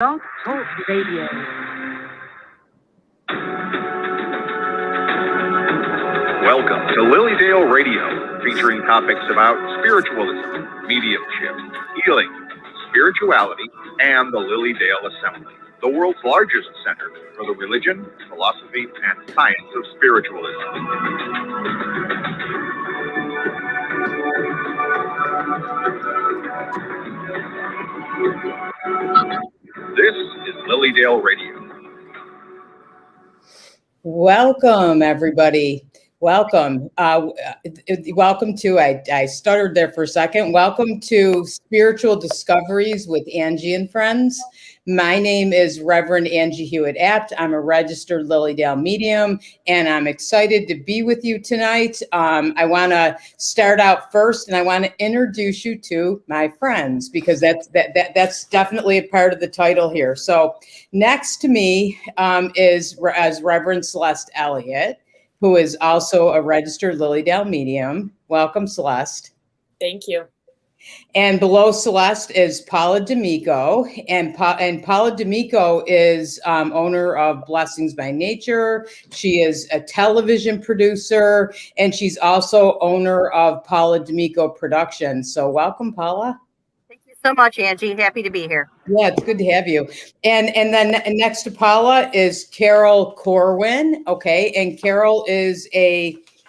Blindfold Radio. Welcome to Lilydale Radio, featuring topics about spiritualism, mediumship, healing, spirituality, and the Lilydale Assembly, the world's largest center for the religion, philosophy, and science of spiritualism. This is Lilydale Radio. Welcome, everybody. Welcome. Welcome to, I stuttered there for a second. Welcome to Spiritual Discoveries with Angie and Friends. My name is Reverend Angie Hewitt-Apt. I'm a registered Lilydale medium, and I'm excited to be with you tonight. I want to start out first, and I want to introduce you to my friends, because that's definitely a part of the title here. So next to me is as Reverend Celeste Elliott, who is also a registered Lilydale medium. Welcome, Celeste. Thank you. And below Celeste is Paula D'Amico, and Paula D'Amico is owner of Blessings by Nature. She is a television producer, and she's also owner of Paula D'Amico Productions. So welcome, Paula. Thank you so much, Angie. Happy to be here. Yeah, it's good to have you. And then next to Paula is Carol Corwin. Okay, and Carol is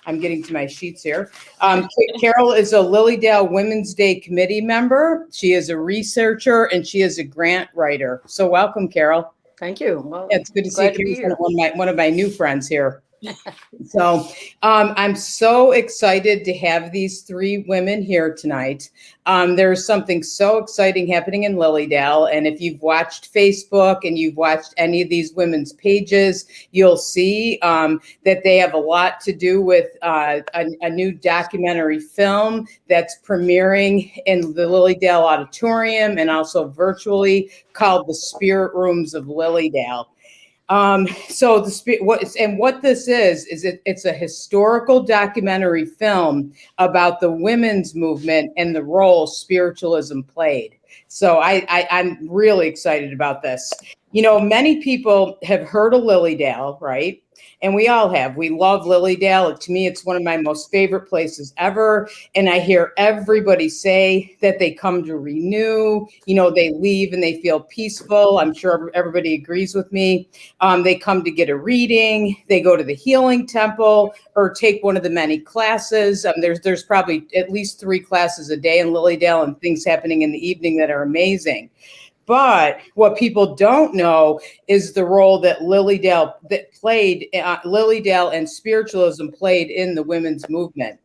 I'm getting to my sheets here. Carol is a Lilydale Women's Day Committee member. She is a researcher, and she is a grant writer. So welcome, Carol. Thank you. Well, Yeah, it's good to see you. One of my new friends here. So I'm so excited to have these three women here tonight. There's something so exciting happening in Lilydale. And if you've watched Facebook and you've watched any of these women's pages, you'll see that they have a lot to do with a new documentary film that's premiering in the Lilydale Auditorium and also virtually, called The Spirit Rooms of Lilydale. So what this is it's a historical documentary film about the women's movement and the role spiritualism played. So I'm really excited about this. You know, many people have heard of Lilydale, right? And we all have. We love Lilydale. To me, it's one of my most favorite places ever. And I hear everybody say that they come to renew. You know, they leave and they feel peaceful. I'm sure everybody agrees with me. They come to get a reading. They go to the healing temple or take one of the many classes. There's probably at least 3 classes a day in Lilydale and things happening in the evening that are amazing. But what people don't know is the role that Lilydale and spiritualism played in the women's movement.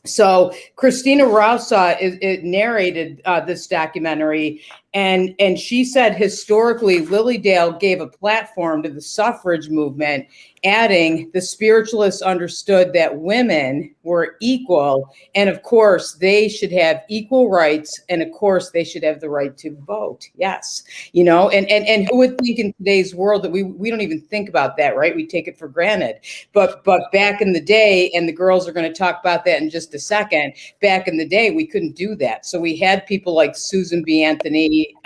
So Christina Rausa narrated this documentary, and she said historically Lilydale gave a platform to the suffrage movement, adding the spiritualists understood that women were equal, and of course they should have equal rights, and of course they should have the right to vote. Yes, you know, and who would think in today's world that we don't even think about that, right? We take it for granted. But back in the day, and the girls are going to talk about that in just a second, back in the day we couldn't do that. So we had people like Susan B. Anthony,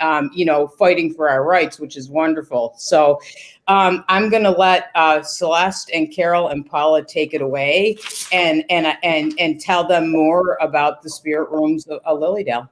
fighting for our rights, which is wonderful. So I'm going to let Celeste and Carol and Paula take it away and tell them more about the spirit rooms of Lilydale.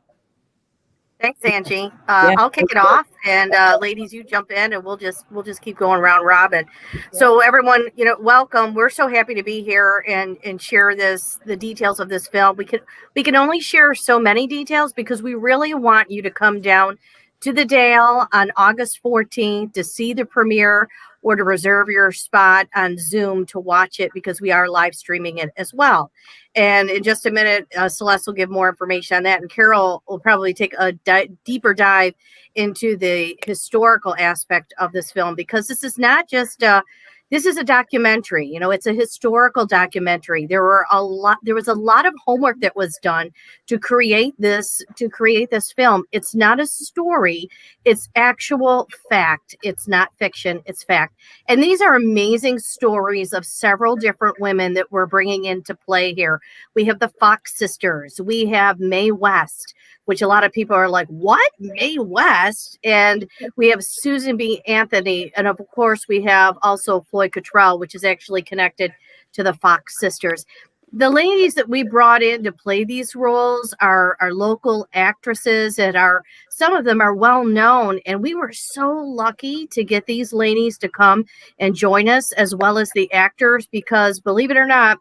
Thanks, Angie. I'll kick it off, and ladies, you jump in, and we'll just keep going round robin. Yeah. So everyone, welcome. We're so happy to be here and share the details of this film. We can only share so many details because we really want you to come down to the Dale on August 14th to see the premiere or to reserve your spot on Zoom to watch it, because we are live streaming it as well. And in just a minute, Celeste will give more information on that, and Carol will probably take a deeper dive into the historical aspect of this film, because this is not just this is a documentary. You know, it's a historical documentary. There was a lot of homework that was done to create this film. It's not a story, it's actual fact. It's not fiction, it's fact. And these are amazing stories of several different women that we're bringing into play here. We have the Fox sisters, we have Mae West, which a lot of people are like, what? Mae West? And we have Susan B. Anthony. And of course, we have also Floyd Cottrell, which is actually connected to the Fox sisters. The ladies that we brought in to play these roles are local actresses, and some of them are well known. And we were so lucky to get these ladies to come and join us, as well as the actors, because believe it or not,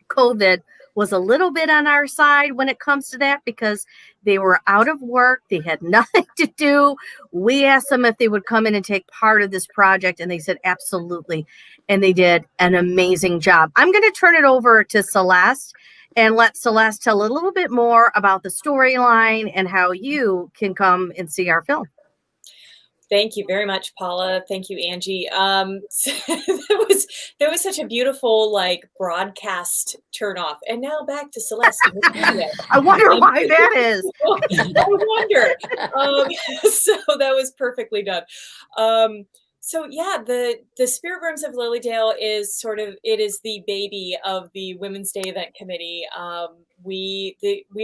COVID was a little bit on our side when it comes to that, because they were out of work. They had nothing to do. We asked them if they would come in and take part of this project, and they said absolutely. And they did an amazing job. I'm going to turn it over to Celeste and let Celeste tell a little bit more about the storyline and how you can come and see our film. Thank you very much, Paula. Thank you, Angie. So there was such a beautiful broadcast turn off. And now back to Celeste. I wonder why that is. I wonder. So that was perfectly done. So yeah, the Spirit Rooms of Lilydale is it is the baby of the Women's Day Event Committee. We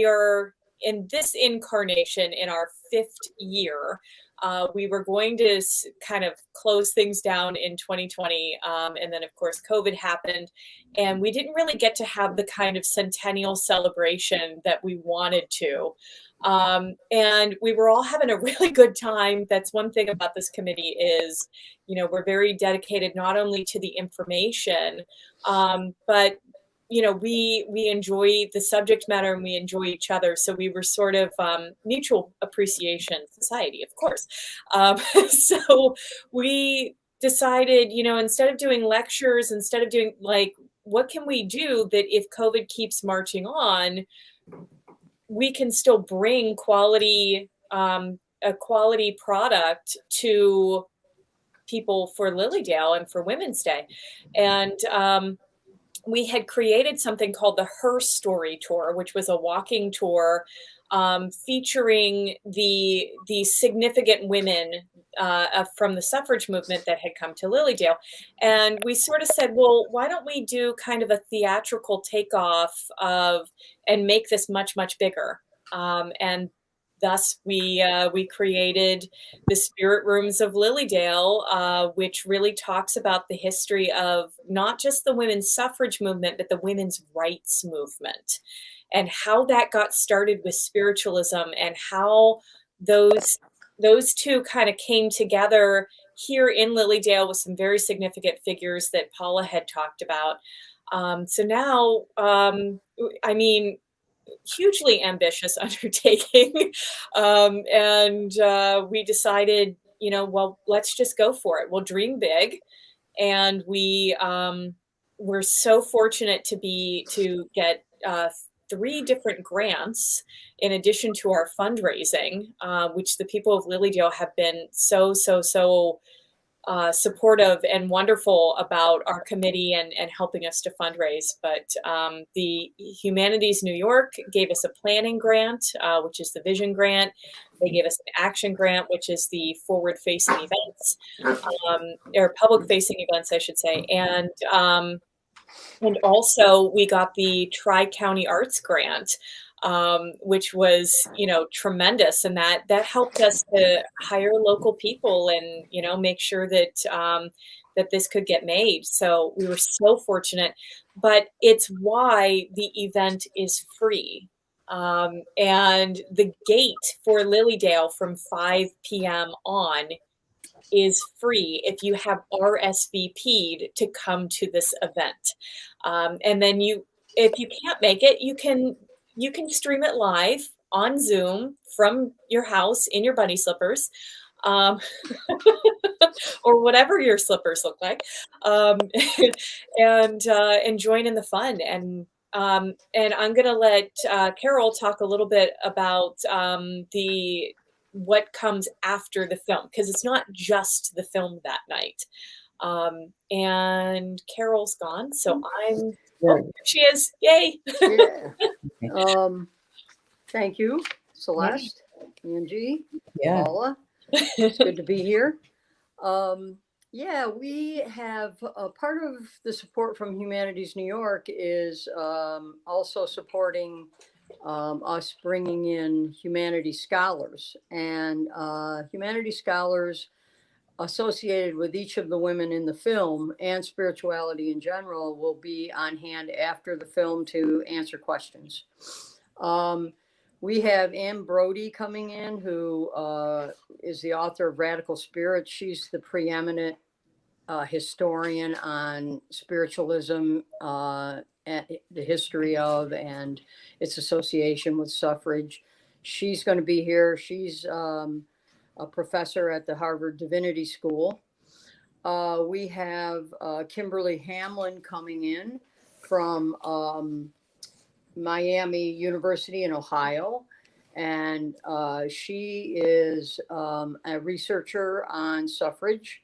are in this incarnation in our 5th year. We were going to kind of close things down in 2020. And then, of course, COVID happened. And we didn't really get to have the kind of centennial celebration that we wanted to. And we were all having a really good time. That's one thing about this committee is, we're very dedicated not only to the information, but we enjoy the subject matter and we enjoy each other. So we were sort of mutual appreciation society, of course. So we decided, instead of doing lectures, instead of doing what can we do that if COVID keeps marching on, we can still bring a quality product to people for Lilydale and for Women's Day. And we had created something called the Her Story Tour, which was a walking tour featuring the significant women from the suffrage movement that had come to Lilydale. And we sort of said, well, why don't we do kind of a theatrical takeoff and make this much, much bigger? And thus, we created the Spirit Rooms of Lilydale, which really talks about the history of not just the women's suffrage movement, but the women's rights movement, and how that got started with spiritualism, and how those two kind of came together here in Lilydale with some very significant figures that Paula had talked about. So now, hugely ambitious undertaking. And we decided, well, let's just go for it. We'll dream big. And we're so fortunate to get 3 different grants in addition to our fundraising, which the people of Lilydale have been so supportive and wonderful about our committee and helping us to fundraise. But the Humanities New York gave us a planning grant, which is the vision grant. They gave us an action grant, which is the forward-facing events, or public-facing events, I should say. And also we got the Tri-County Arts Grant, which was, tremendous. And that helped us to hire local people and, make sure that, that this could get made. So we were so fortunate, but it's why the event is free. And the gate for Lilydale from 5 p.m. on is free if you have RSVP'd to come to this event. And then if you can't make it, you can stream it live on Zoom from your house in your bunny slippers, or whatever your slippers look like, and join in the fun. And I'm going to let Carol talk a little bit about what comes after the film, because it's not just the film that night. And Carol's gone, so I'm. Oh, there she is! Yay! Yeah. Thank you, Celeste, Angie, Paula. It's good to be here. Yeah, we have part of the support from Humanities New York is also supporting us bringing in humanities scholars, and humanities scholars associated with each of the women in the film and spirituality in general will be on hand after the film to answer questions. We have Ann Brody coming in, who is the author of Radical Spirit. She's the preeminent historian on spiritualism, and the history of and its association with suffrage. She's going to be here. She's a professor at the Harvard Divinity School. We have Kimberly Hamlin coming in from Miami University in Ohio. And she is a researcher on suffrage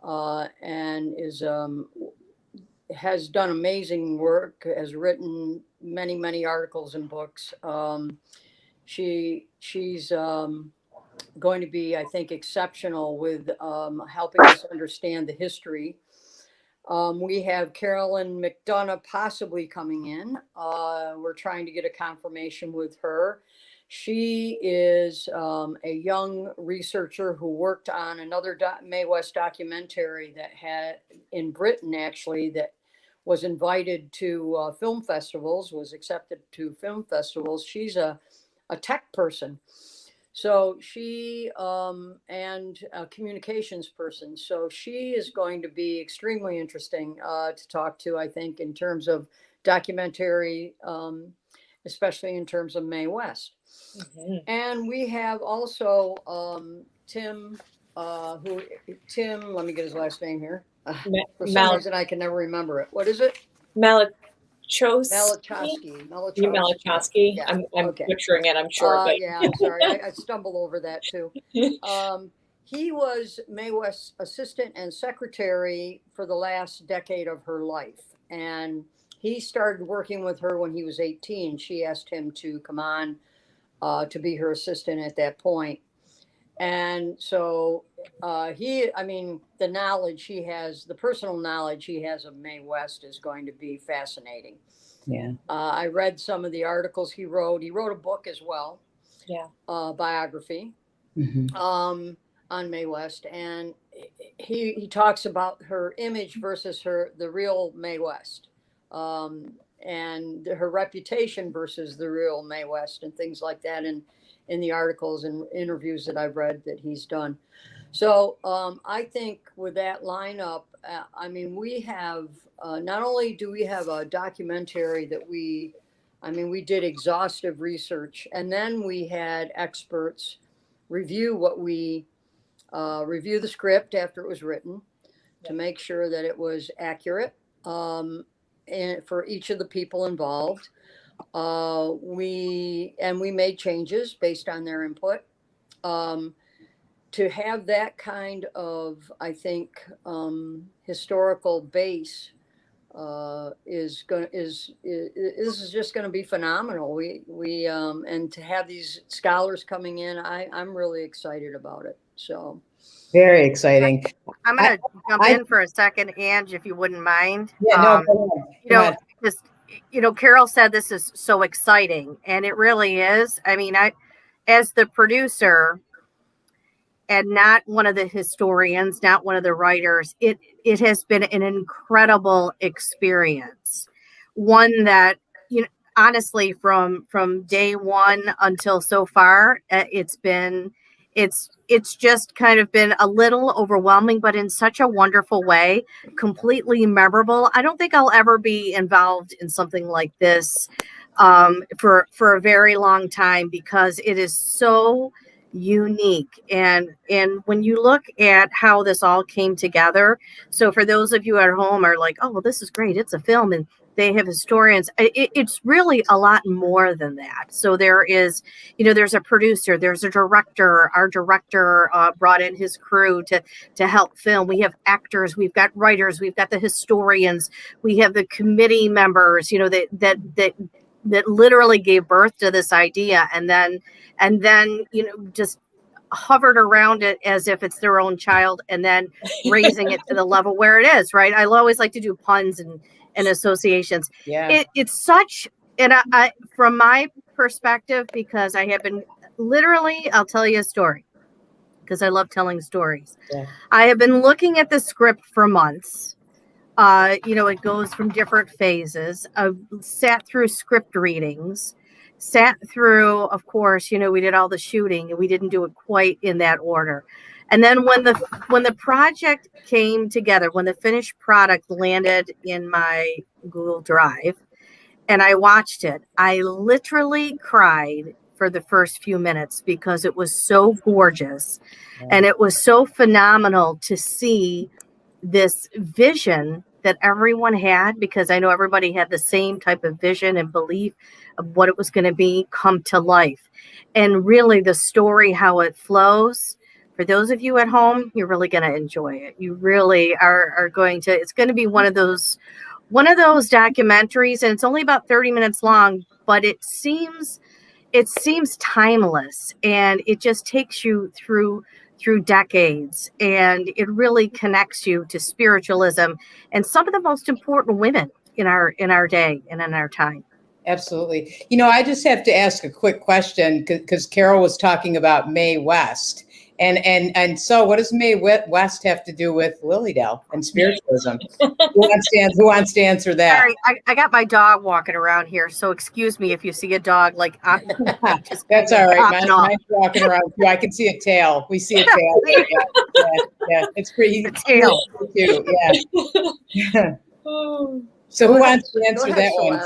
and has done amazing work, has written many, many articles and books. She's going to be, I think, exceptional with helping us understand the history. We have Carolyn Mcdonough possibly coming in. We're trying to get a confirmation with her. She is a young researcher who worked on another Mae West documentary that had in Britain, actually, that was invited to film festivals, was accepted to film festivals. She's a tech person. So she and a communications person. So she is going to be extremely interesting to talk to, I think, in terms of documentary, especially in terms of Mae West. Mm-hmm. And we have also Tim, let me get his last name here. For some reason, I can never remember it. What is it? Malachowski. Yeah, I'm okay. butchering it, I'm sure. But... Yeah, I'm sorry. I stumbled over that too. He was Mae West's assistant and secretary for the last decade of her life. And he started working with her when he was 18. She asked him to come on to be her assistant at that point. And so the knowledge he has, the personal knowledge he has of Mae West is going to be fascinating. Yeah. I read some of the articles he wrote. He wrote a book as well. Yeah. Biography on Mae West. And he talks about her image versus the real Mae West. And her reputation versus the real Mae West and things like that in the articles and interviews that I've read that he's done. So I think with that lineup, we have, not only do we have a documentary that we did exhaustive research, and then we had experts review review the script after it was written to make sure that it was accurate and for each of the people involved. We made changes based on their input. To have that kind of, I think, historical base is just going to be phenomenal. We and to have these scholars coming in, I'm really excited about it. So very exciting. I'm going to jump in for a second, Ange, if you wouldn't mind. Yeah, no. Carol said this is so exciting, and it really is. I mean, as the producer and not one of the historians, not one of the writers, it has been an incredible experience. One that, honestly, from day one until so far, it's just kind of been a little overwhelming, but in such a wonderful way, completely memorable. I don't think I'll ever be involved in something like this for a very long time, because it is so unique. And when you look at how this all came together, so for those of you at home are like, oh, well, this is great, it's a film, and they have historians. It's really a lot more than that. So there is, there's a producer, there's a director. Our director brought in his crew to help film. We have actors, we've got writers, we've got the historians, we have the committee members, that literally gave birth to this idea, and then just hovered around it as if it's their own child, and then raising it to the level where it is, right? I always like to do puns and associations. Yeah. It's such, and I from my perspective, because I have been literally, I'll tell you a story, because I love telling stories. Yeah. I have been looking at the script for months. It goes from different phases. I've sat through script readings, sat through, of course, we did all the shooting, and we didn't do it quite in that order. And then when the project came together, when the finished product landed in my Google Drive and I watched it, I literally cried for the first few minutes because it was so gorgeous. Yeah. And it was so phenomenal to see this vision that everyone had, because I know everybody had the same type of vision and belief of what it was going to be come to life. And really the story, how it flows, for those of you at home, you're really going to enjoy it. You really are going to, it's going to be one of those documentaries, and it's only about 30 minutes long, but it seems timeless, and it just takes you through decades, and it really connects you to spiritualism and some of the most important women in our day and in our time. Absolutely. I just have to ask a quick question, because Carol was talking about Mae West. And so what does Mae West have to do with Lilydale and spiritualism? Who wants to answer that? Sorry, I got my dog walking around here, so excuse me if you see a dog that's all right. Mine's walking around too. I can see a tail. We see a tail. Yeah. It's pretty tail. Cute. Yeah. So who wants to answer that one?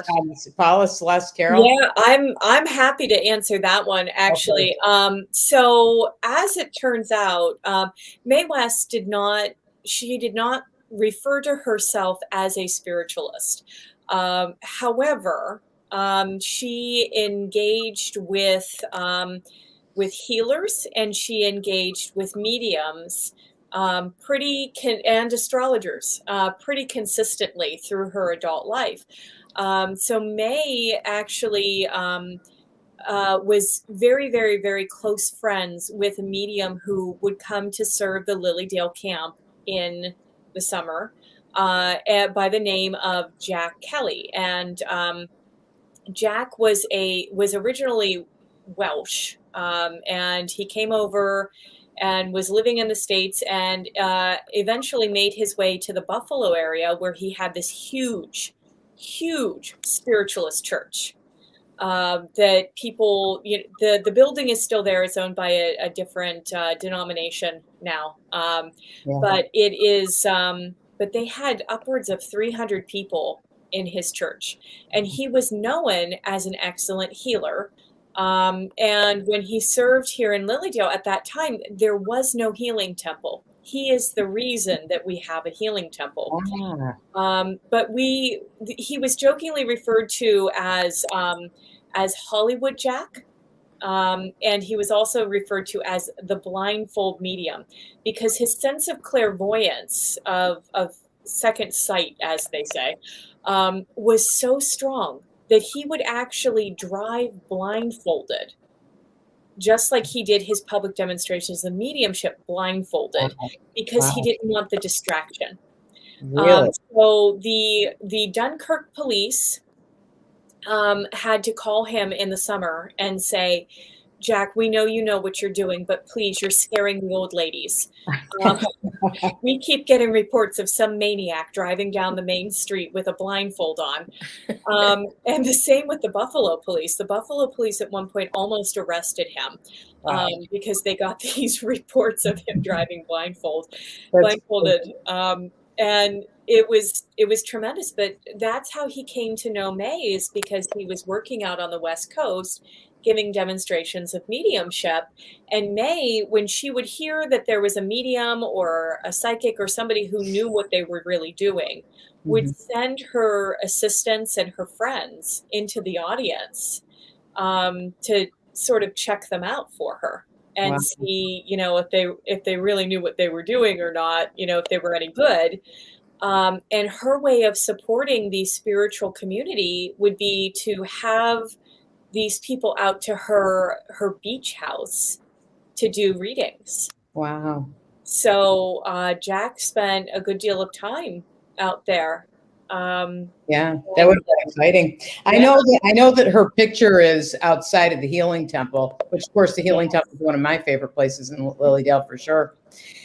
Paula, Celeste, Carol? Yeah, I'm happy to answer that one, actually. Okay. So as it turns out, Mae West did not refer to herself as a spiritualist. However, she engaged with healers, and she engaged with mediums and astrologers pretty consistently through her adult life. So Mae actually was very, very, very close friends with a medium who would come to serve the Lilydale camp in the summer by the name of Jack Kelly. And Jack was originally Welsh, and he came over and was living in the States, and eventually made his way to the Buffalo area, where he had this huge spiritualist church that people, the building is still there. It's owned by a different denomination now. But it is, but they had upwards of 300 people in his church, and he was known as an excellent healer. And when he served here in Lilydale at that time, there was no healing temple. He is the reason that we have a healing temple. But he was jokingly referred to as Hollywood Jack. And he was also referred to as the Blindfold Medium, because his sense of clairvoyance, of second sight, as they say, was so strong that he would actually drive blindfolded, just like he did his public demonstrations of mediumship blindfolded, because he didn't want the distraction. Really? So the Dunkirk police had to call him in the summer and say, Jack, we know you know what you're doing, but please, you're scaring the old ladies. We keep getting reports of some maniac driving down the main street with a blindfold on. And the same with the Buffalo police. The Buffalo police at one point almost arrested him because they got these reports of him driving blindfolded. And it was tremendous, but that's how he came to know Mae, is because he was working out on the West Coast. giving demonstrations of mediumship. And May, when she would hear that there was a medium or a psychic or somebody who knew what they were really doing, would send her assistants and her friends into the audience to sort of check them out for her and see, if they really knew what they were doing or not, if they were any good. And her way of supporting the spiritual community would be to have these people out to her beach house to do readings. Wow. So Jack spent a good deal of time out there. Yeah, that would be exciting. I know that her picture is outside of the Healing Temple, which of course the Healing Temple is one of my favorite places in Lilydale for sure.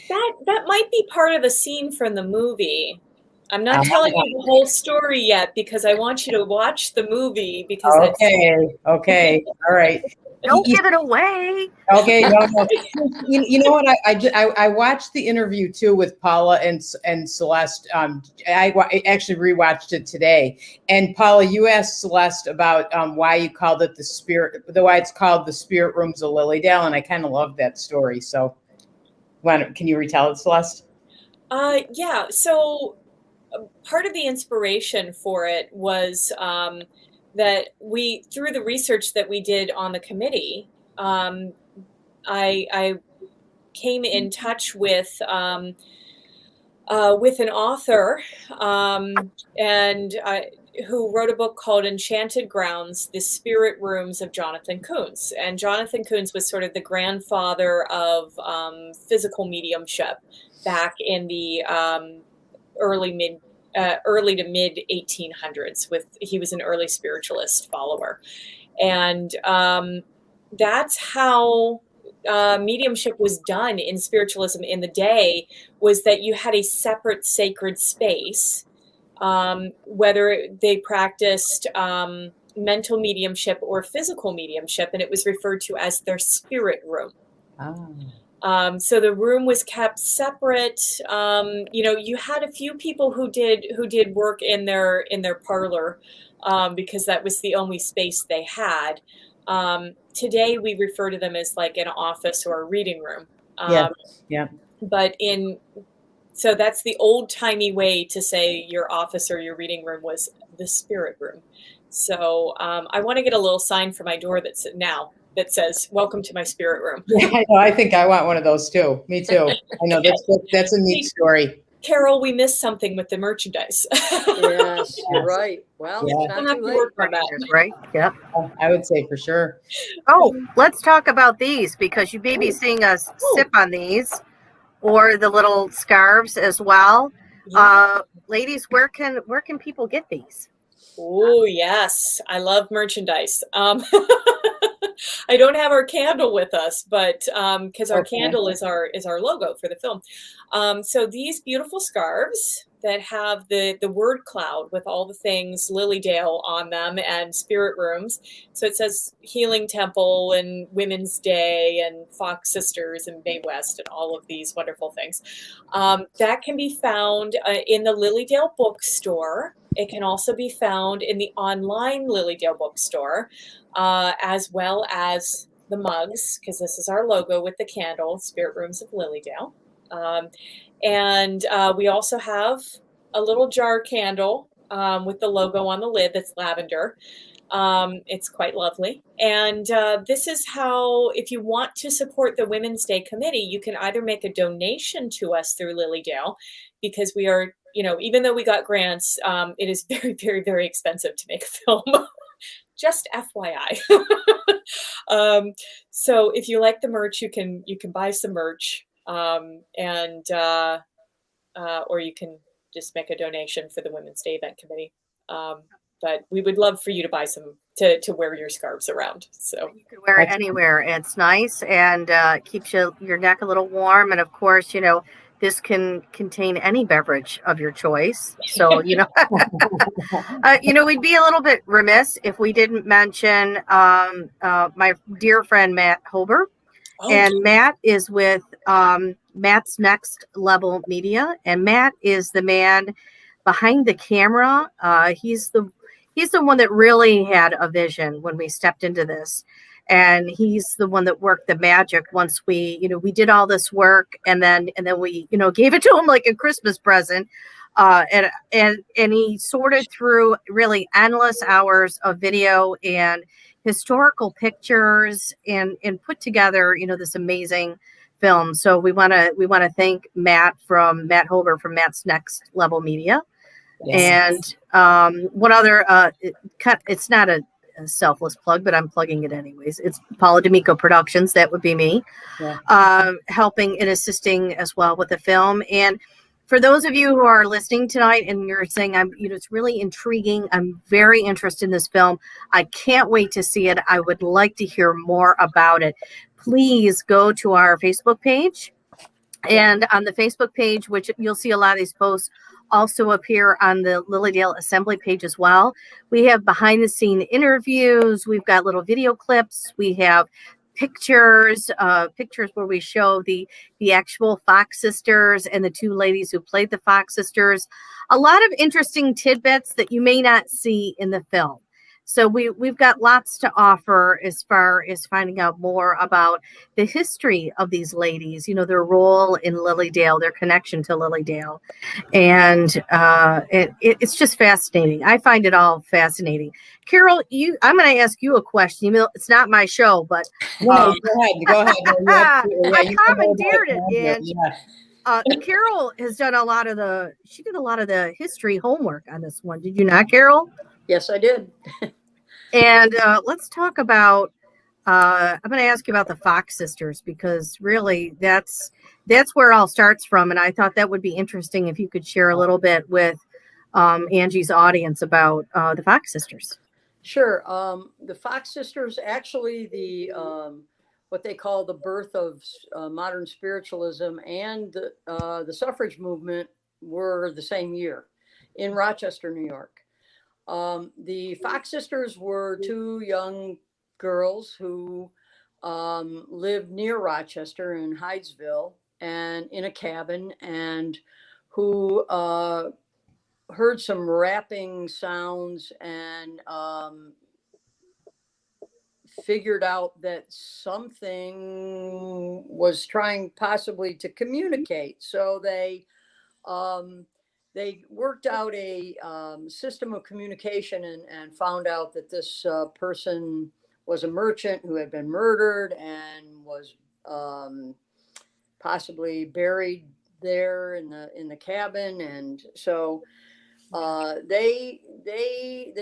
That might be part of the scene from the movie. I'm not telling you the whole story yet because I want you to watch the movie because okay, all right. Don't give it away. Okay, no. You know what? I watched the interview too with Paula and Celeste. I actually rewatched it today. And Paula, you asked Celeste about why you called it why it's called the Spirit Rooms of Lilydale, and I kind of love that story. So, can you retell it, Celeste? Yeah. So part of the inspiration for it was that through the research that we did on the committee, I came in touch with an author who wrote a book called Enchanted Grounds, The Spirit Rooms of Jonathan Coons. And Jonathan Coons was sort of the grandfather of physical mediumship back in the early to mid 1800s. He was an early spiritualist follower, and that's how mediumship was done in spiritualism in the day. Was that you had a separate sacred space, whether they practiced mental mediumship or physical mediumship, and it was referred to as their spirit room. So the room was kept separate. You had a few people who did work in their parlor because that was the only space they had. Today we refer to them as like an office or a reading room. Yeah. But so that's the old timey way to say your office or your reading room was the spirit room. So I want to get a little sign for my door that says, "Welcome to my spirit room." Yeah, I know. I think I want one of those too. Me too. I know that's a neat story. Carol, we missed something with the merchandise. Yes, you're right. Well, we'll have to work on that, right? Yep. I would say for sure. Oh, let's talk about these because you may be seeing us sip on these or the little scarves as well. Yeah. Ladies, where can people get these? Oh, yes. I love merchandise. I don't have our candle with us, but because our candle is our logo for the film. So these beautiful scarves that have the word cloud with all the things Lilydale on them and spirit rooms. So it says Healing Temple and Women's Day and Fox Sisters and May West and all of these wonderful things. That can be found in the Lilydale bookstore. It can also be found in the online Lilydale bookstore, as well as the mugs, because this is our logo with the candle, Spirit Rooms of Lilydale. And we also have a little jar candle with the logo on the lid that's lavender. It's quite lovely. And this is how, if you want to support the Women's Day Committee, you can either make a donation to us through Lilydale, because we are, even though we got grants, it is very, very, very expensive to make a film. Just FYI. So if you like the merch, you can buy some merch, or you can just make a donation for the Women's Day Event Committee. But we would love for you to buy some to wear your scarves around. So you can wear it anywhere. It's nice and keeps your neck a little warm. And of course, this can contain any beverage of your choice. So, we'd be a little bit remiss if we didn't mention my dear friend, Matt Hober. Oh. And Matt is with Matt's Next Level Media. And Matt is the man behind the camera. He's the one that really had a vision when we stepped into this. and he's the one that worked the magic once we, we did all this work, and then we, gave it to him like a Christmas present. And he sorted through really endless hours of video and historical pictures and put together, this amazing film. So we want to thank Matt Hober from Matt's Next Level Media. Yes. And one other, it's not a selfless plug, but I'm plugging it anyways. It's Paula D'Amico Productions. That would be me, helping and assisting as well with the film. And for those of you who are listening tonight and you're saying, it's really intriguing, I'm very interested in this film, I can't wait to see it, I would like to hear more about it, please go to our Facebook page. And on the Facebook page, which you'll see a lot of these posts also appear on the Lilydale Assembly page as well. We have behind the scene interviews. We've got little video clips. We have pictures where we show the actual Fox sisters and the two ladies who played the Fox sisters. A lot of interesting tidbits that you may not see in the film. So we've got lots to offer as far as finding out more about the history of these ladies, their role in Lilydale, their connection to Lilydale. And it's just fascinating. I find it all fascinating. Carol, I'm going to ask you a question. It's not my show, but go ahead. I commandeered it. And Carol has done a lot of the history homework on this one. Did you not, Carol? Yes, I did. And let's talk about, I'm going to ask you about the Fox sisters, because really that's where it all starts from. And I thought that would be interesting if you could share a little bit with Angie's audience about the Fox sisters. Sure. The Fox sisters, actually the what they call the birth of modern spiritualism and the suffrage movement were the same year in Rochester, New York. The Fox sisters were two young girls who lived near Rochester in Hydesville and in a cabin, and who heard some rapping sounds and figured out that something was trying possibly to communicate. So they worked out a system of communication and found out that this person was a merchant who had been murdered and was possibly buried there in the cabin. And so the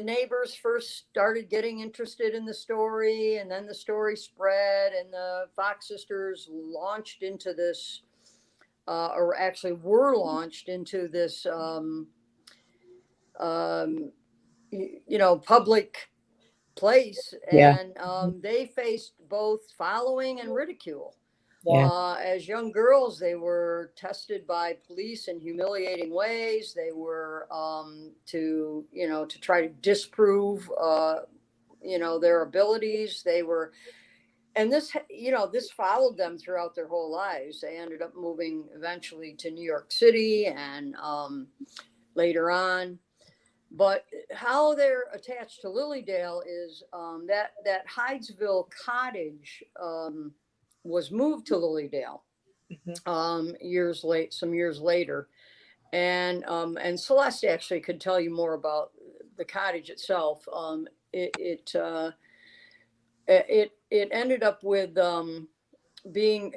neighbors first started getting interested in the story, and then the story spread, and the Fox sisters launched into this or actually were launched into this, public place. And they faced both following and ridicule. As young girls, they were tested by police in humiliating ways. They were to try to disprove, their abilities. They were. And this followed them throughout their whole lives. They ended up moving eventually to New York City and later on. But how they're attached to Lilydale is that Hydesville cottage was moved to Lilydale some years later. And Celeste actually could tell you more about the cottage itself. It ended up with being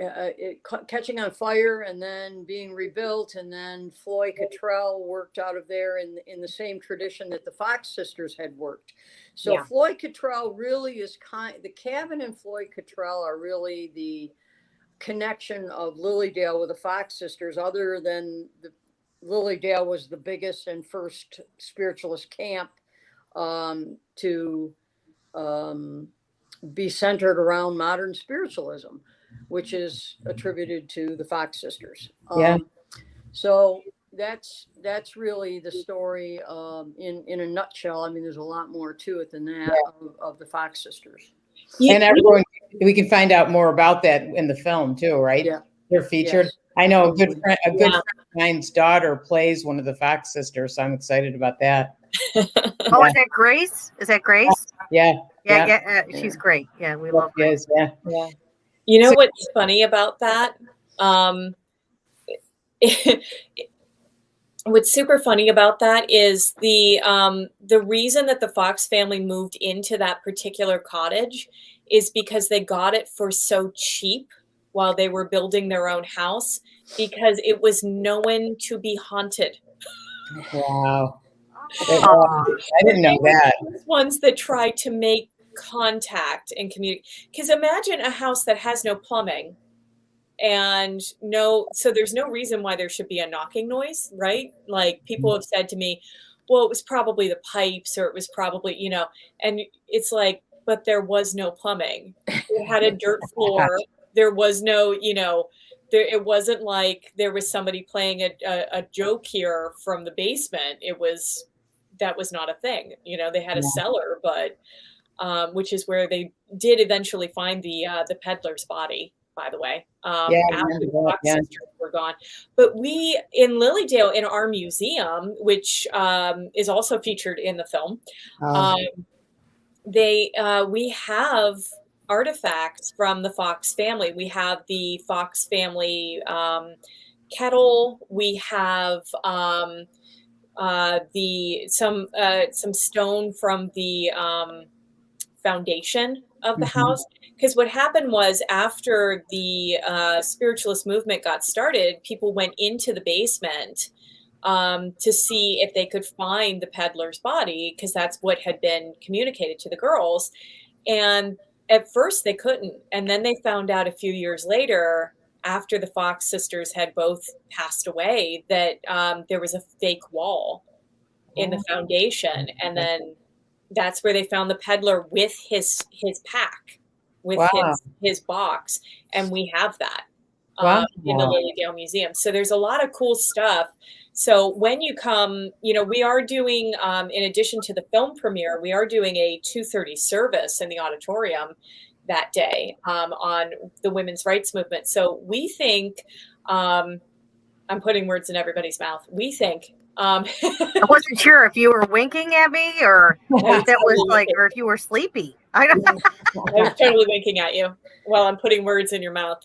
catching on fire and then being rebuilt, and then Floyd Cottrell worked out of there in the same tradition that the Fox sisters had worked. So Floyd Cottrell really is the cabin and Floyd Cottrell are really the connection of Lilydale with the Fox sisters, other than Lilydale was the biggest and first spiritualist camp to be centered around modern spiritualism, which is attributed to the Fox sisters. So that's really the story in a nutshell. I mean, there's a lot more to it than that of the Fox sisters. And everyone, we can find out more about that in the film too, right? Yeah, they're featured. I know a good friend of mine's daughter plays one of the Fox sisters, so I'm excited about that. Oh, is that Grace? Is that Grace? Yeah. She's great. Yeah, we love Grace. Yeah. You know what's funny about that? What's super funny about that is the reason that the Fox family moved into that particular cottage is because they got it for so cheap while they were building their own house, because it was known to be haunted. Wow. I didn't know that. Ones that try to make contact and communicate. Because imagine a house that has no plumbing and so there's no reason why there should be a knocking noise, right? Like people have said to me, well, it was probably the pipes, or it was probably, and it's like, but there was no plumbing. It had a dirt floor. There was no, it wasn't like there was somebody playing a joke here from the basement. That was not a thing. They had a cellar, but which is where they did eventually find the peddler's body, by the way, after the Fox sisters were gone. But we, in Lilydale, in our museum, which is also featured in the film, we have artifacts from the Fox family. We have the Fox family kettle. We have some stone from the foundation of the house. Because what happened was, after the spiritualist movement got started, people went into the basement to see if they could find the peddler's body, because that's what had been communicated to the girls. And at first they couldn't. And then they found out a few years later, after the Fox sisters had both passed away, that there was a fake wall in the foundation. And then that's where they found the peddler with his pack, with his box. And we have that in the Lilydale Museum. So there's a lot of cool stuff. So when you come, we are doing, in addition to the film premiere, we are doing a 2:30 service in the auditorium that day on the women's rights movement. So we think, I'm putting words in everybody's mouth. We think, I wasn't sure if you were winking at me or if that was like, or if you were sleepy. I was totally winking at you while I'm putting words in your mouth.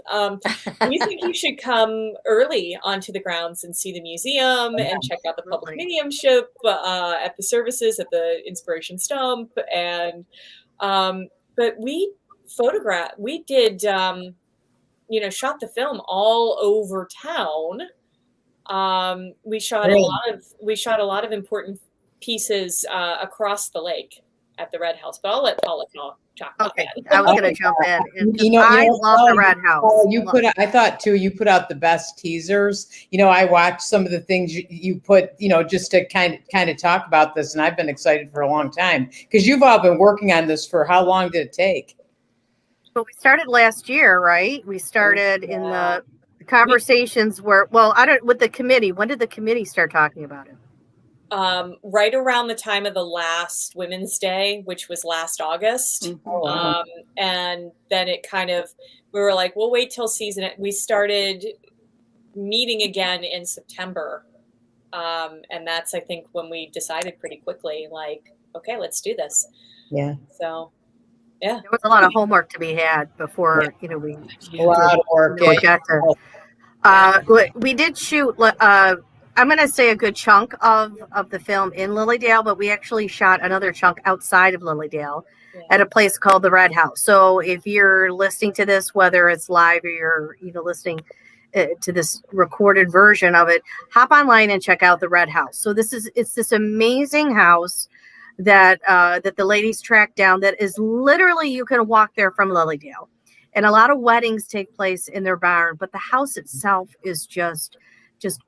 We think you should come early onto the grounds and see the museum and check out the public mediumship at the services at the Inspiration Stump. And but we did shot the film all over town. We shot a lot of important pieces across the lake at the Red House, but I'll let Paula talk about that. I was going to jump in. I love the Red House. I thought too, you put out the best teasers. I watched some of the things you put, just to kind of talk about this, and I've been excited for a long time, because you've all been working on this for how long did it take? Well, we started last year, right? We started in the conversations with the committee. When did the committee start talking about it? Right around the time of the last Women's Day, which was last August. And then we were like, we'll wait till season. We started meeting again in September. And that's, I think, when we decided pretty quickly, like, okay, let's do this. Yeah. So, yeah. There was a lot of homework to be had before, we a lot of work. We did shoot, I'm going to say a good chunk of the film in Lilydale, but we actually shot another chunk outside of Lilydale at a place called the Red House. So if you're listening to this, whether it's live or you're listening to this recorded version of it, hop online and check out the Red House. So it's this amazing house that the ladies tracked down, that is literally, you can walk there from Lilydale, and a lot of weddings take place in their barn, but the house itself is just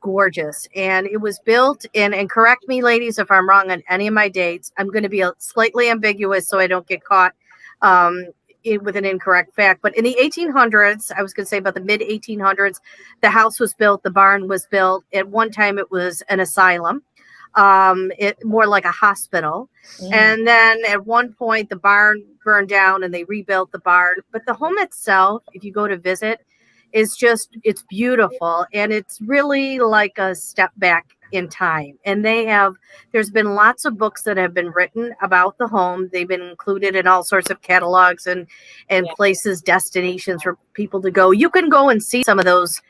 gorgeous. And it was built in, and correct me ladies if I'm wrong on any of my dates, I'm going to be slightly ambiguous so I don't get caught with an incorrect fact, but in the 1800s, I was going to say about the mid 1800s, the house was built, the barn was built. At one time it was an asylum, more like a hospital. And then at one point the barn burned down and they rebuilt the barn, but the home itself, if you go to visit, it's beautiful, and it's really like a step back in time. And there's been lots of books that have been written about the home. They've been included in all sorts of catalogs and places, destinations for people to go. You can go and see some of those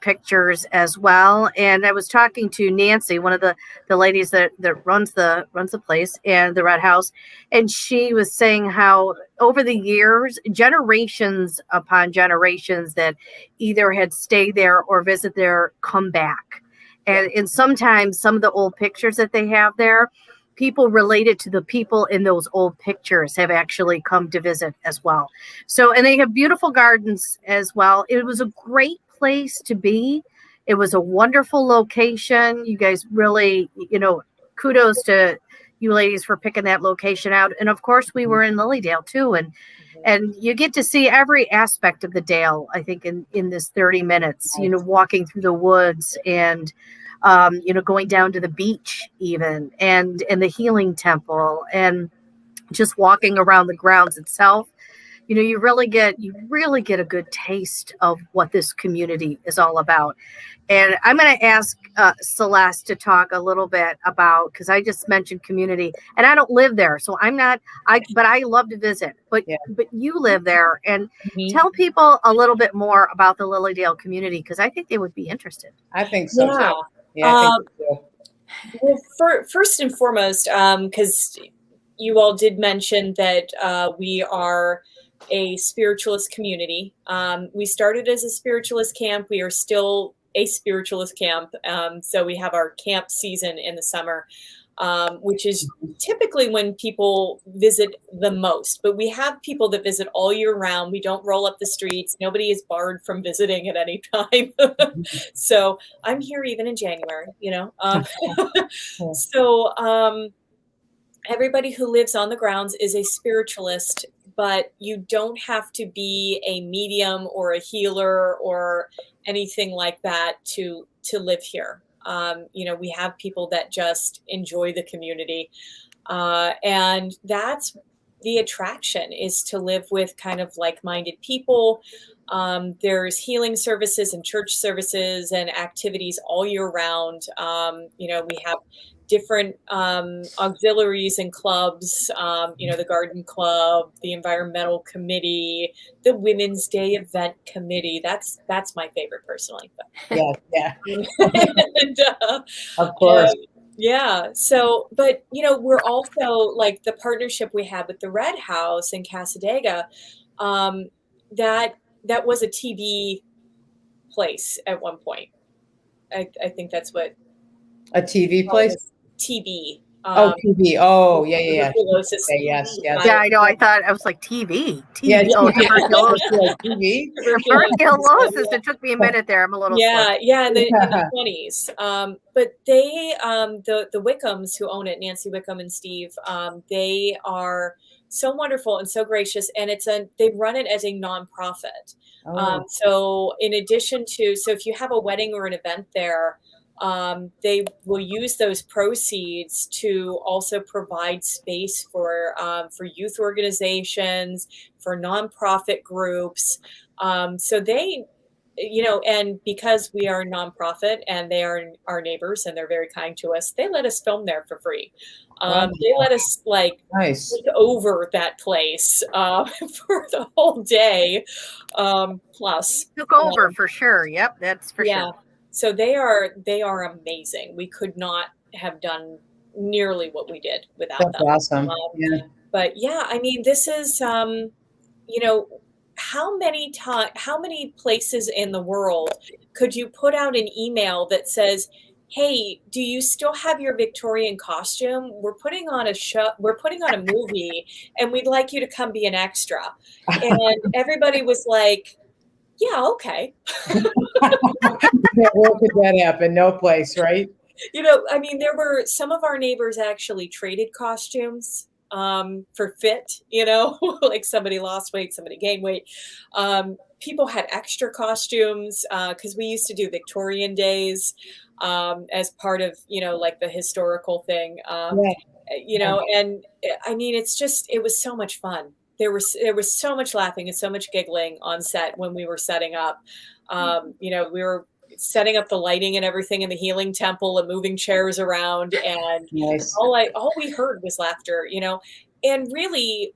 pictures as well. And I was talking to Nancy, one of the ladies that runs the place and the Red House, and she was saying how over the years, generations upon generations that either had stayed there or visit there come back. And sometimes some of the old pictures that they have there, people related to the people in those old pictures have actually come to visit as well. So, and they have beautiful gardens as well. It was a great place to be. It was a wonderful location. You guys really, kudos to you ladies for picking that location out. And of course, we were in Lilydale too. And you get to see every aspect of the Dale, I think, in this 30 minutes, walking through the woods and, going down to the beach even, and the healing temple, and just walking around the grounds itself. You really get a good taste of what this community is all about. And I'm going to ask Celeste to talk a little bit about, because I just mentioned community, and I don't live there, so but I love to visit. But you live there, and tell people a little bit more about the Lilydale community, because I think they would be interested. I think so. Yeah. Yeah, I think so. Well, first and foremost, because you all did mention that we are a spiritualist community. We started as a spiritualist camp. We are still a spiritualist camp. So we have our camp season in the summer, which is typically when people visit the most. But we have people that visit all year round. We don't roll up the streets. Nobody is barred from visiting at any time. So I'm here even in January, So everybody who lives on the grounds is a spiritualist, but you don't have to be a medium or a healer or anything like that to live here. We have people that just enjoy the community. And that's the attraction, is to live with kind of like-minded people. There's healing services and church services and activities all year round. We have different auxiliaries and clubs, the garden club, the environmental committee, the Women's Day event committee. That's my favorite personally. Yeah. And, Of course. Yeah. So, but, we're also like the partnership we have with the Red House in Casadega, that was a TV place at one point. I think that's what. A TV place? TV. TV. Oh, yeah. Tuberculosis. Okay, yes. Yeah, I know. I thought I was like TV. Yeah, TV. Tuberculosis. It took me a minute there. I'm a little slow. Yeah, in the 20s. But they, the Wickhams who own it, Nancy Wickham and Steve, they are so wonderful and so gracious, and they run it as a nonprofit. So in addition to, if you have a wedding or an event there, they will use those proceeds to also provide space for youth organizations, for nonprofit groups. So they, and because we are a nonprofit and they are our neighbors and they're very kind to us, they let us film there for free. They let us take over that place for the whole day. Plus, took over for sure. Yep, that's for sure. So they are amazing. We could not have done nearly what we did without them. That's awesome. But yeah, I mean, this is, how many places in the world could you put out an email that says, hey, do you still have your Victorian costume? We're putting on a show. We're putting on a movie, and we'd like you to come be an extra. And everybody was like, yeah, okay. Where could that happen? No place, right? I mean, there were some of our neighbors actually traded costumes for fit, like somebody lost weight, somebody gained weight. People had extra costumes because we used to do Victorian days as part of, like the historical thing, and I mean, it was so much fun. There was so much laughing and so much giggling on set when we were setting up. We were setting up the lighting and everything in the healing temple and moving chairs around, and Nice. all we heard was laughter, and really,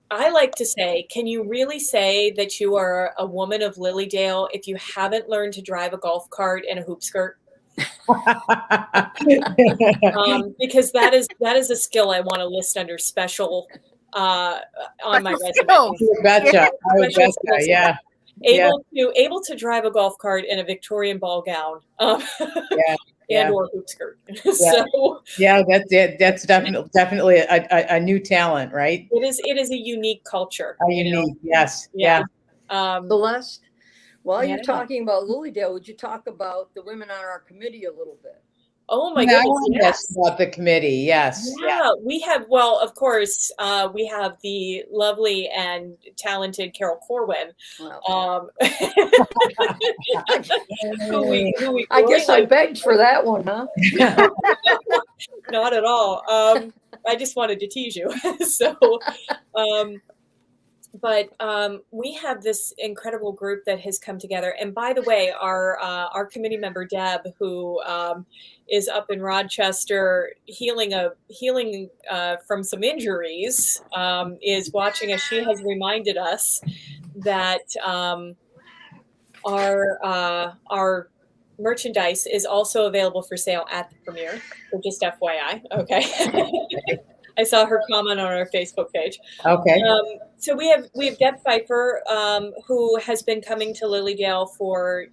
I like to say, can you really say that you are a woman of Lilydale if you haven't learned to drive a golf cart and a hoop skirt? Because that is a skill I want to list under special on my resume. I would betcha. Yeah. Able to drive a golf cart in a Victorian ball gown. Or hoop skirt. That's definitely a new talent, right? It is a unique culture. Yes. Celeste, while you're talking about Lilydale, would you talk about the women on our committee a little bit? Oh my goodness! Yes, about the committee. Yes. Yeah, we have. Well, of course, we have the lovely and talented Carol Corwin. Wow. I guess I begged for that one, huh? Not at all. I just wanted to tease you. But we have this incredible group that has come together. And by the way, our committee member Deb, who is up in Rochester healing from some injuries, is watching us. She has reminded us that our merchandise is also available for sale at the premiere. So just FYI, okay. I saw her comment on our Facebook page. Okay. So we have Deb Pfeiffer, who has been coming to Lilydale for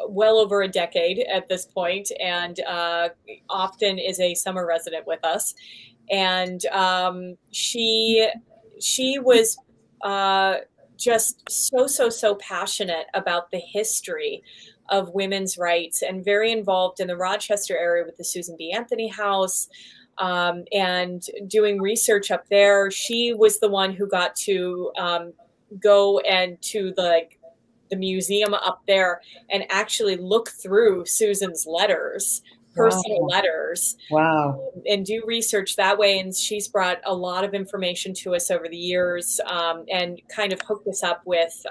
well over a decade at this point, and often is a summer resident with us. And she was just so passionate about the history of women's rights, and very involved in the Rochester area with the Susan B. Anthony House. And doing research up there. She was the one who got to go and to the museum up there and actually look through Susan's letters, personal letters. Wow. And do research that way. And she's brought a lot of information to us over the years, and kind of hooked us up with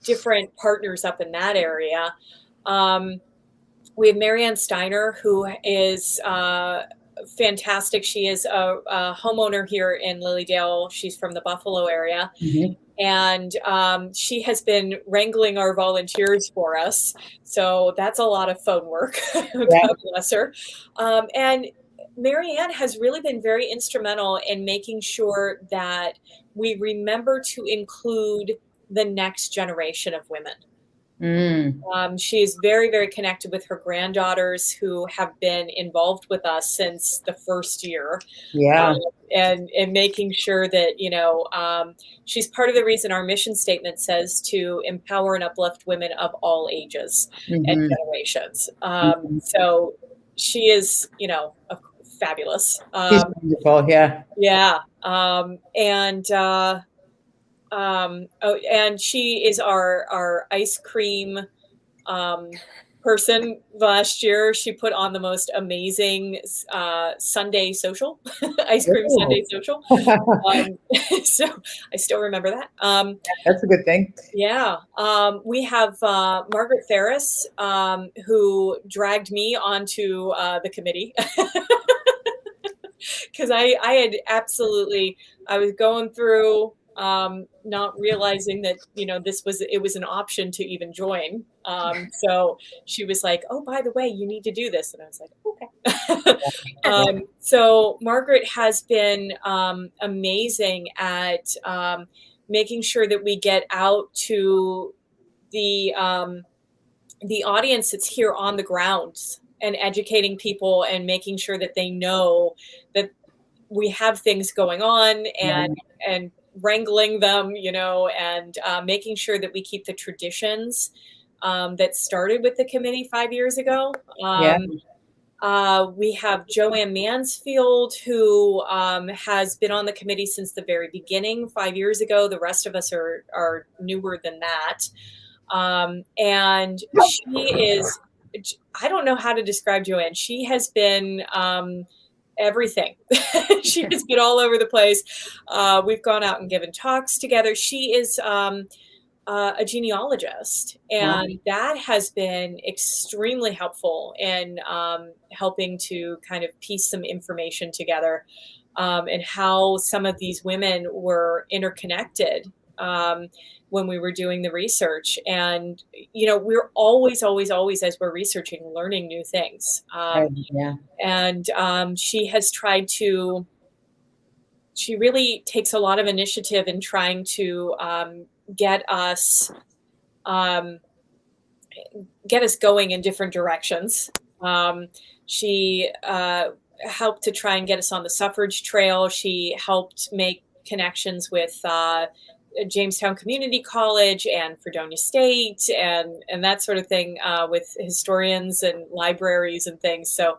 different partners up in that area. We have Marianne Steiner, who is fantastic. She is a homeowner here in Lilydale. She's from the Buffalo area. Mm-hmm. And she has been wrangling our volunteers for us. So that's a lot of phone work. God bless her. And Marianne has really been very instrumental in making sure that we remember to include the next generation of women. She is very, very connected with her granddaughters, who have been involved with us since the first year. Yeah. And making sure that, she's part of the reason our mission statement says to empower and uplift women of all ages and generations. So she is, fabulous. She's wonderful. Yeah. Yeah. And she is our ice cream person. Last year, she put on the most amazing Sunday social, ice cream Sunday social. So I still remember that. That's a good thing. Yeah. We have Margaret Ferris, who dragged me onto the committee. Because I was going through not realizing that, it was an option to even join. So she was like, oh, by the way, you need to do this. And I was like, okay. So Margaret has been amazing at making sure that we get out to the audience that's here on the grounds, and educating people and making sure that they know that we have things going on, and wrangling them, and making sure that we keep the traditions that started with the committee 5 years ago. We have Joanne Mansfield, who has been on the committee since the very beginning 5 years ago. The rest of us are newer than that. And she is, I don't know how to describe Joanne. She has been everything. She has been all over the place. We've gone out and given talks together. She is a genealogist, and that has been extremely helpful in helping to kind of piece some information together, and how some of these women were interconnected when we were doing the research. And, we're always, as we're researching, learning new things. And she has tried to, she really takes a lot of initiative in trying to get us going in different directions. She helped to try and get us on the suffrage trail. She helped make connections with Jamestown Community College and Fredonia State and that sort of thing, with historians and libraries and things. So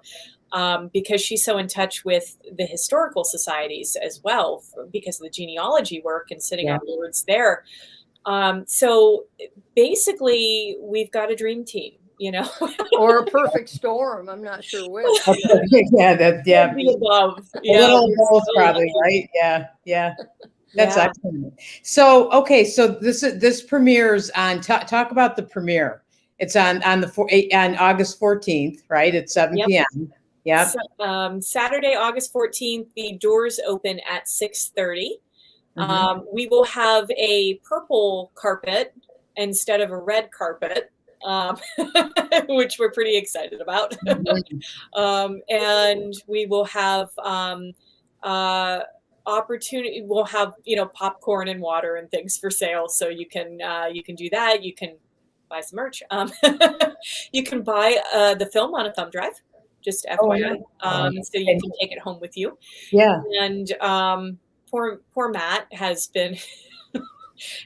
because she's so in touch with the historical societies as well, because of the genealogy work and sitting on boards there. So basically, we've got a dream team, or a perfect storm. I'm not sure which. Love. A little both, probably, right? Yeah. That's excellent. So, okay, so this premieres on. Talk about the premiere. It's on August 14th, right? At 7 p.m. Yeah. So, Saturday, August 14th. The doors open at 6:30. We will have a purple carpet instead of a red carpet, which we're pretty excited about. And we will have opportunity. We'll have popcorn and water and things for sale, so you can do that. You can buy some merch. You can buy the film on a thumb drive. Just FYI, so you can take it home with you. Yeah. And poor Matt has been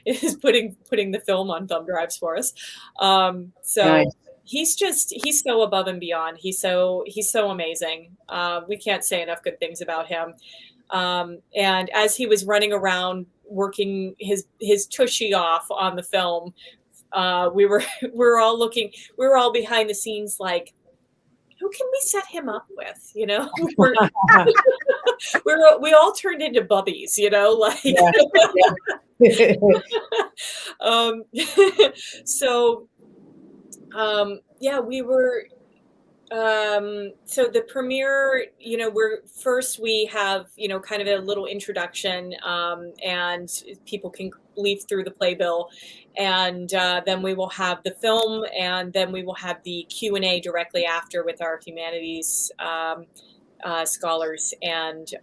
is putting the film on thumb drives for us. So nice. He's so above and beyond. He's so amazing. We can't say enough good things about him. And as he was running around working his tushy off on the film, we were all behind the scenes like, who can we set him up with? We all turned into bubbies, like. So, we were. So the premiere, we have, kind of a little introduction, and people can leaf through the playbill, and then we will have the film, and then we will have the Q&A directly after with our humanities scholars, and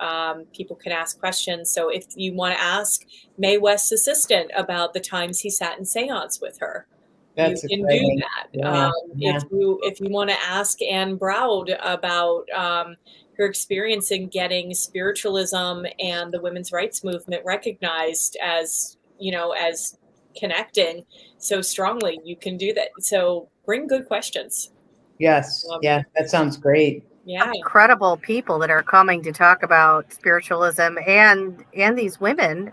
people can ask questions. So if you want to ask Mae West's assistant about the times he sat in seance with her, you can do that. If you want to ask Anne Browd about her experience in getting spiritualism and the women's rights movement recognized as connecting so strongly, you can do that. So bring good questions. Yes. That sounds great. Yeah. Incredible people that are coming to talk about spiritualism and these women.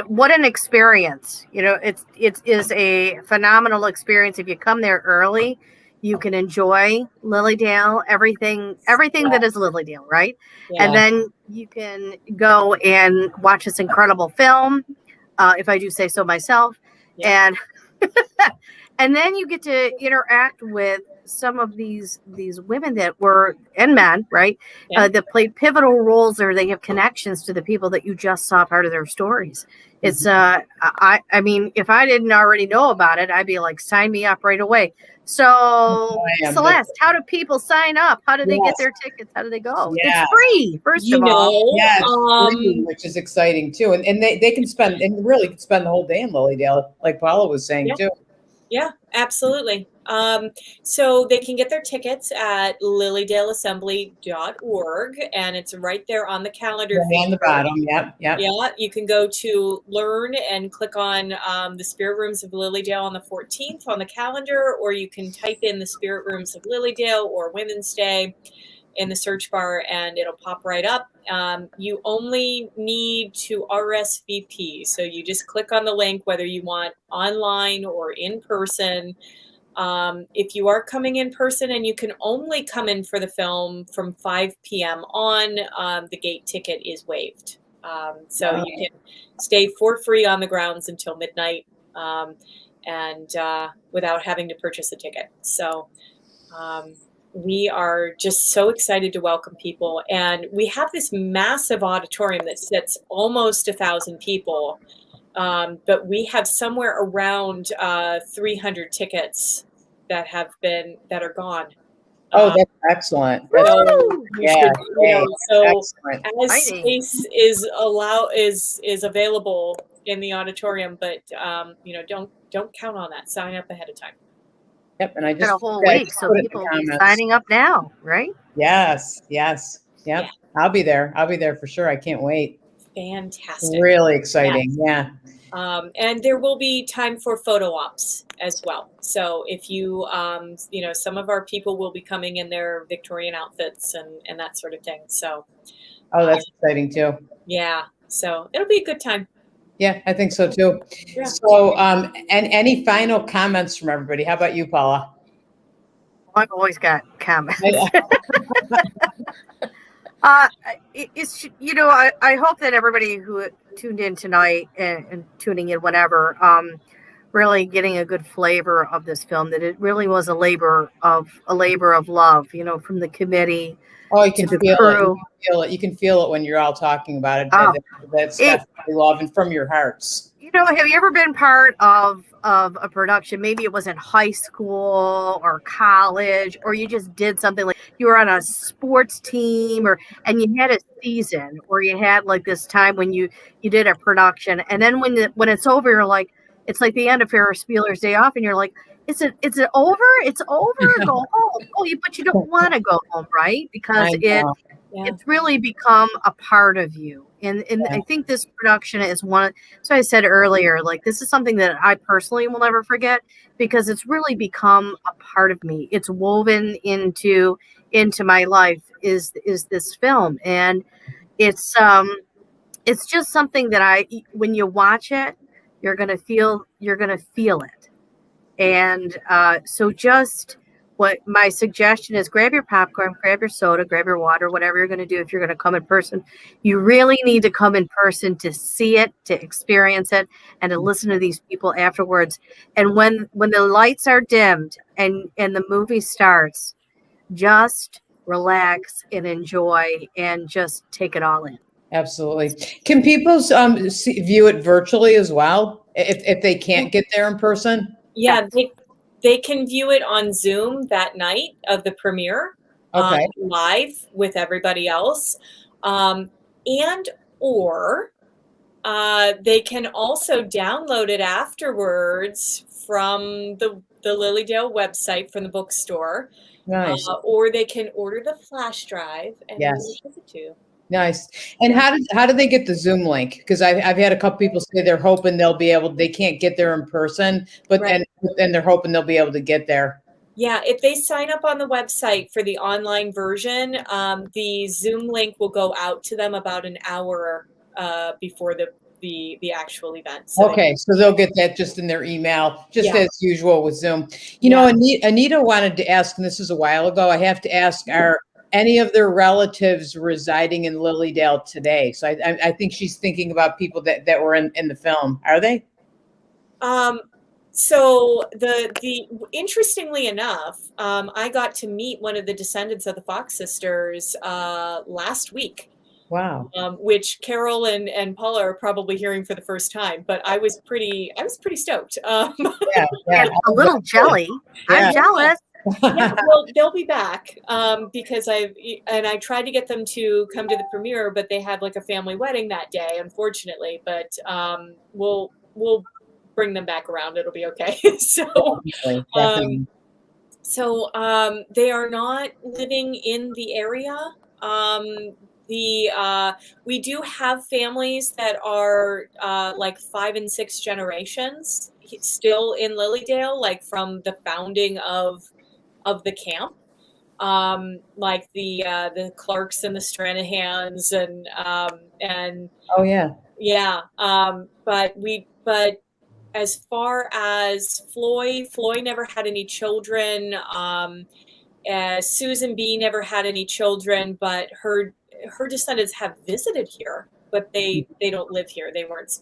What an experience. It is a phenomenal experience. If you come there early, you can enjoy Lilydale, everything that is Lilydale, right? Yeah. And then you can go and watch this incredible film, if I do say so myself. Yeah. And then you get to interact with some of these women and men, right? Yeah. That play pivotal roles, or they have connections to the people that you just saw part of their stories. It's I mean, if I didn't already know about it, I'd be like, sign me up right away. So Celeste, how do people sign up? How do they get their tickets? How do they go? Yeah. It's free, first of all. Yeah, it's free, which is exciting too. And they can spend the whole day in Lilydale, like Paula was saying too. Yeah, absolutely. So they can get their tickets at lilydaleassembly.org, and it's right there on the calendar. On the bottom, yep. Yeah, you can go to Learn and click on the Spirit Rooms of Lilydale on the 14th on the calendar, or you can type in the Spirit Rooms of Lilydale or Women's Day in the search bar, and it'll pop right up. You only need to RSVP. So you just click on the link, whether you want online or in person. If you are coming in person and you can only come in for the film from 5 p.m. on, the gate ticket is waived. So you can stay for free on the grounds until midnight, and without having to purchase a ticket. So we are just so excited to welcome people. And we have this massive auditorium that sits almost 1,000 people. But we have somewhere around 300 tickets that are gone. Oh, that's excellent. So, Excellent. as space is available in the auditorium, but don't count on that. Sign up ahead of time. Yep, and I just got a whole week, so people will be signing up now, right? Yes. Yep. Yeah. I'll be there for sure. I can't wait. Fantastic. Really exciting. Yeah. And there will be time for photo ops as well. So if you, some of our people will be coming in their Victorian outfits and that sort of thing. So. Oh, that's exciting too. Yeah. So it'll be a good time. Yeah, I think so too. Yeah. So, and any final comments from everybody? How about you, Paula? I've always got comments. It's I hope that everybody who tuned in tonight and tuning in whenever, really getting a good flavor of this film, that it really was a labor of love, from the committee. Oh, you can feel it. You can feel it when you're all talking about it. That's definitely love and from your hearts. Have you ever been part of a production? Maybe it was in high school or college, or you just did something like you were on a sports team, and you had a season, or you had like this time when you did a production, and then when it's over, you're like, it's like the end of Ferris Bueller's Day Off, and you're like, is it over? It's over. Go home. But you don't want to go home, right? Because it's really become a part of you. And I think this production is one. So I said earlier, like, this is something that I personally will never forget, because it's really become a part of me. It's woven into my life is this film, and it's just something that when you watch it, you're gonna feel it. And so just what my suggestion is, grab your popcorn, grab your soda, grab your water, whatever you're going to do. If you're going to come in person, you really need to come in person to see it, to experience it, and to listen to these people afterwards. And when the lights are dimmed and the movie starts, just relax and enjoy and just take it all in. Absolutely. Can people view it virtually as well if they can't get there in person? Yeah, they can view it on Zoom that night of the premiere, live with everybody else, or they can also download it afterwards from the Lilydale website from the bookstore. Nice. Or they can order the flash drive and give it to you. Nice. And how do they get the Zoom link? Because I've had a couple people say they're hoping they can't get there in person, but then they're hoping they'll be able to get there. Yeah, if they sign up on the website for the online version, the Zoom link will go out to them about an hour before the actual event. So so they'll get that just in their email, as usual with Zoom. Anita wanted to ask, and this is a while ago, I have to ask, are any of their relatives residing in Lilydale today? So I think she's thinking about people that were in the film. Are they? So the interestingly enough, I got to meet one of the descendants of the Fox sisters last week. Wow. Which Carol and Paula are probably hearing for the first time, but I was pretty stoked. A little jelly. Yeah. I'm jealous. Well, they'll be back because I tried to get them to come to the premiere, but they had like a family wedding that day, unfortunately. But we'll bring them back around. It'll be okay. So they are not living in the area. We do have families that are like 5 and 6 generations still in Lilydale, like from the founding of the camp, like the Clarks and the Stranahans and but as far as Floy never had any children. Susan B never had any children, but her descendants have visited here they don't live here. They weren't,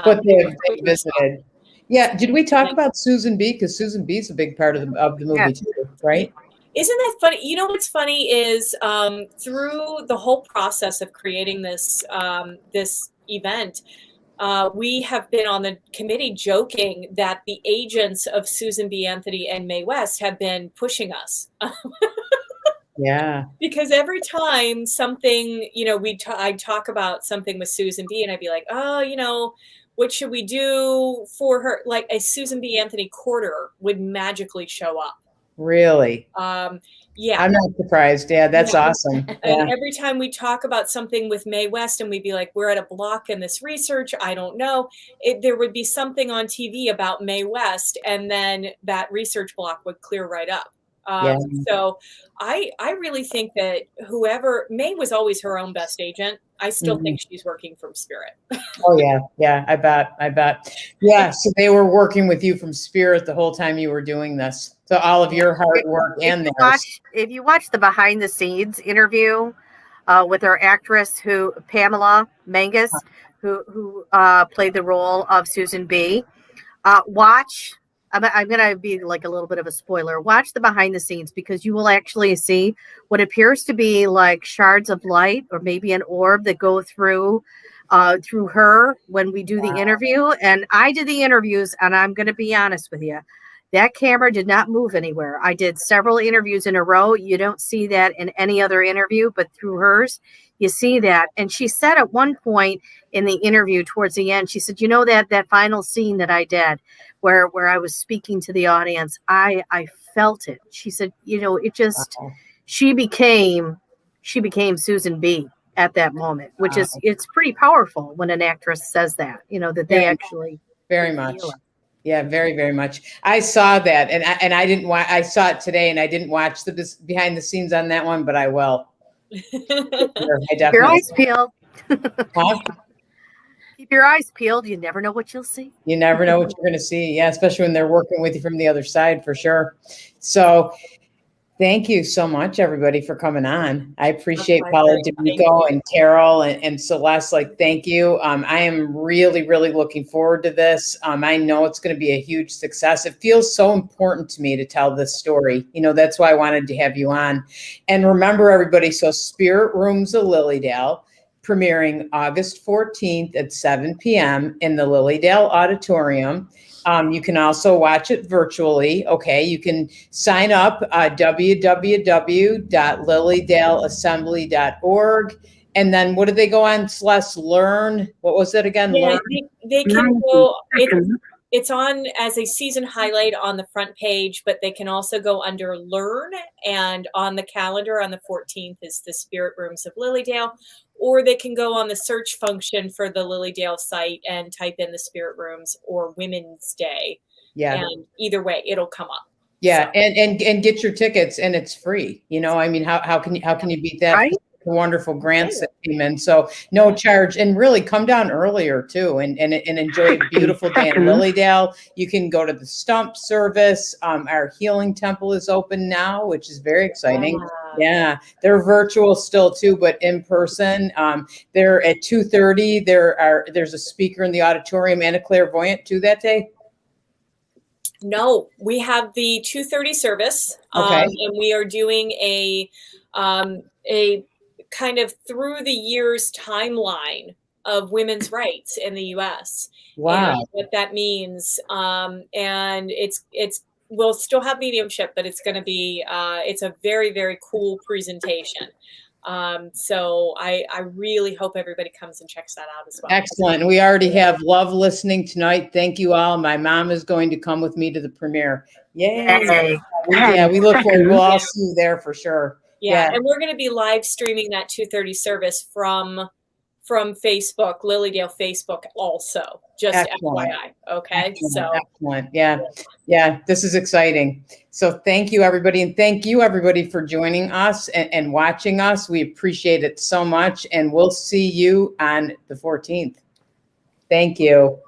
But they visited. Yeah. Did we talk about Susan B? Because Susan B is a big part of the movie too, right? Isn't that funny? You know what's funny is through the whole process of creating this this event, we have been on the committee joking that the agents of Susan B. Anthony and Mae West have been pushing us. Yeah. Because every time something, I'd talk about something with Susan B. and I'd be like, oh, what should we do for her? Like a Susan B. Anthony quarter would magically show up. Really? Yeah. I'm not surprised. Yeah, that's awesome. And every time we talk about something with Mae West and we'd be like, we're at a block in this research, I don't know. There would be something on TV about Mae West and then that research block would clear right up. So I really think that Mae was always her own best agent. I still think she's working from spirit. Oh yeah. Yeah. I bet. Yeah. So they were working with you from spirit the whole time you were doing this. So all of your hard work and theirs. If you watch the behind the scenes interview with our actress Pamela Mangus, who played the role of Susan B, watch. I'm going to be like a little bit of a spoiler. Watch the behind the scenes because you will actually see what appears to be like shards of light or maybe an orb that go through her when we do the interview. And I did the interviews, and I'm going to be honest with you. That camera did not move anywhere. I did several interviews in a row. You don't see that in any other interview, but through hers, you see that. And she said at one point in the interview towards the end, she said, that final scene that I did where I was speaking to the audience, I felt it. She said, it just, she became Susan B at that moment, which is, it's pretty powerful when an actress says that, that they actually very much. Yeah, very, very much. I saw that, and I didn't watch. I saw it today, and I didn't watch the behind the scenes on that one, but I will. Keep your eyes peeled. Keep your eyes peeled. You never know what you'll see. You never know what you're going to see. Yeah, especially when they're working with you from the other side, for sure. So, thank you so much, everybody, for coming on. I appreciate Paula D'Amico and Carol and Celeste. Thank you. I am really, really looking forward to this. I know it's going to be a huge success. It feels so important to me to tell this story. That's why I wanted to have you on. And remember, everybody, so Spirit Rooms of Lilydale, premiering August 14th at 7 p.m. in the Lilydale Auditorium. You can also watch it virtually. Okay, you can sign up www.lilydaleassembly.org. And then what do they go on? Learn. What was it again? Yeah, Learn. they can go. It's on as a season highlight on the front page, but they can also go under Learn. And on the calendar on the 14th is the Spirit Rooms of Lilydale. Or they can go on the search function for the Lilydale site and type in the Spirit Rooms or Women's Day. Yeah. And either way, it'll come up. Yeah. So. And get your tickets, and it's free. How can you beat that? Right? Wonderful grants that came in. So no charge, and really come down earlier too and enjoy a beautiful day in Lilydale. You can go to the Stump service. Our healing temple is open now, which is very exciting. Yeah, they're virtual still too, but in person. They're at 2:30. There's a speaker in the auditorium and a clairvoyant too that day. No, we have the 2:30 service. Okay. And we are doing a kind of through the years timeline of women's rights in the U.S. Wow. And what that means. And we'll still have mediumship, but it's going to be, it's a very, very cool presentation. So I really hope everybody comes and checks that out as well. Excellent. We already have love listening tonight. Thank you all. My mom is going to come with me to the premiere. Yay. Yeah, we look forward. We'll all see you there for sure. Yeah, and we're going to be live streaming that 2:30 service from Facebook, Lilydale Facebook also, just excellent. FYI. Okay. Excellent. Yeah, this is exciting. So thank you, everybody. And thank you, everybody, for joining us and watching us. We appreciate it so much. And we'll see you on the 14th. Thank you.